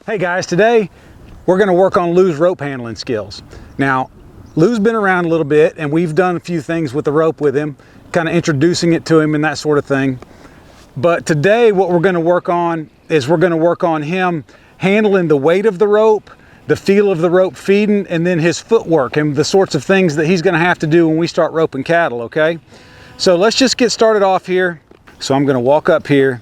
Hey guys, today we're going to work on Lou's rope handling skills. Now, Lou's been around a little bit and we've done a few things with the rope with him, kind of introducing it to him and that sort of thing. But today what we're going to work on is we're going to work on him handling the weight of the rope, the feel of the rope feeding, and then his footwork and the sorts of things that he's going to have to do when we start roping cattle, okay? So let's just get started off here. So I'm going to walk up here.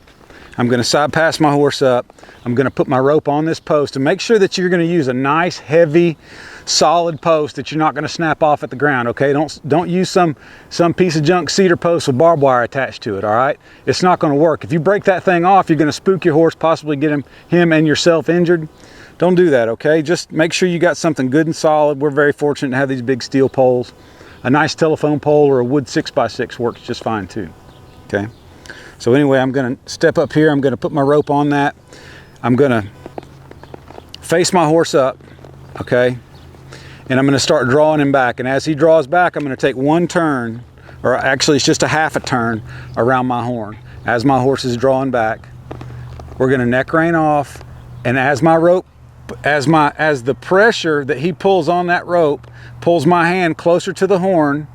I'm going to side pass my horse up. I'm going to put my rope on this post and make sure that you're going to use a nice, heavy, solid post that you're not going to snap off at the ground, okay? Don't use some piece of junk cedar post with barbed wire attached to it, all right? It's not going to work. If you break that thing off, you're going to spook your horse, possibly get him and yourself injured. Don't do that, okay? Just make sure you got something good and solid. We're very fortunate to have these big steel poles. A nice telephone pole or a wood 6x6 works just fine too, okay? So anyway, I'm going to step up here. I'm going to put my rope on that. I'm going to face my horse up, okay? And I'm going to start drawing him back. And as he draws back, I'm going to take one turn, or actually it's just a half a turn around my horn. As my horse is drawing back, we're going to neck rein off. And as my rope, as the pressure that he pulls on that rope pulls my hand closer to the horn,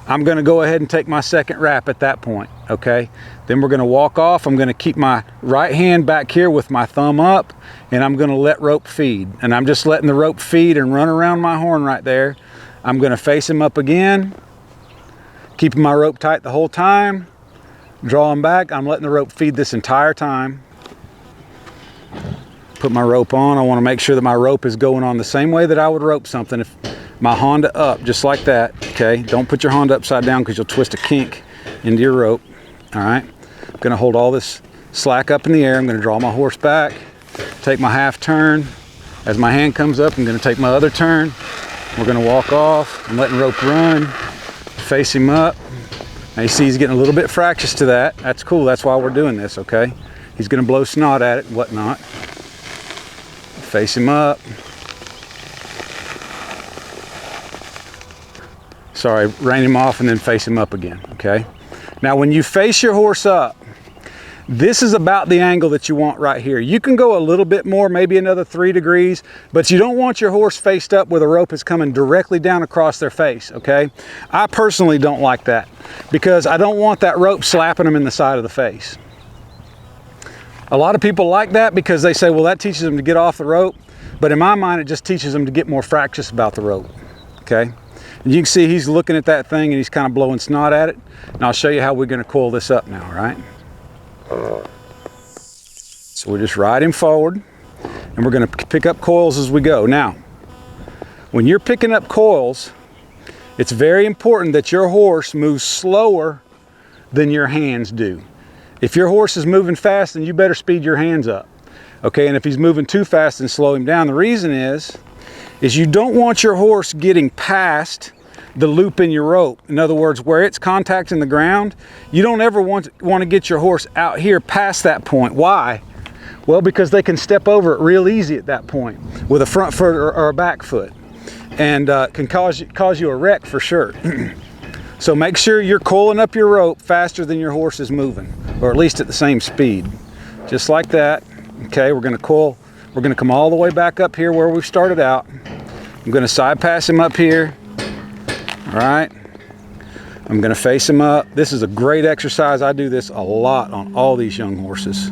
I'm going to go ahead and take my second wrap at that point, okay? Then we're going to walk off. I'm going to keep my right hand back here with my thumb up, and I'm going to let rope feed. And I'm just letting the rope feed and run around my horn right there. I'm going to face him up again, keeping my rope tight the whole time, draw him back. I'm letting the rope feed this entire time. Put my rope on. I want to make sure that my rope is going on the same way that I would rope something. If my Honda up, just like that, okay? Don't put your Honda upside down because you'll twist a kink into your rope, all right? I'm gonna hold all this slack up in the air. I'm gonna draw my horse back, take my half turn. As my hand comes up, I'm gonna take my other turn. We're gonna walk off. I'm letting rope run, face him up. Now you see he's getting a little bit fractious to that. That's cool, that's why we're doing this, okay? He's gonna blow snot at it and whatnot. Face him up. Sorry, rein him off and then face him up again, okay? Now when you face your horse up, this is about the angle that you want right here. You can go a little bit more, maybe another 3 degrees, but you don't want your horse faced up where the rope is coming directly down across their face, okay? I personally don't like that because I don't want that rope slapping them in the side of the face. A lot of people like that because they say, well, that teaches them to get off the rope, but in my mind, it just teaches them to get more fractious about the rope, okay? And you can see he's looking at that thing and he's kind of blowing snot at it. And I'll show you how we're going to coil this up now, all right? So we're just riding forward and we're going to pick up coils as we go. Now, when you're picking up coils, it's very important that your horse moves slower than your hands do. If your horse is moving fast, then you better speed your hands up, okay? And if he's moving too fast, then slow him down. The reason is you don't want your horse getting past the loop in your rope. In other words, where it's contacting the ground, you don't ever want to get your horse out here past that point. Why? Well, because they can step over it real easy at that point with a front foot or a back foot, and can cause you a wreck for sure. So make sure you're coiling up your rope faster than your horse is moving, or at least at the same speed. Just like that. Okay, we're going to coil. We're going to come all the way back up here where we started out. I'm going to side pass him up here. All right. I'm going to face him up. This is a great exercise. I do this a lot on all these young horses.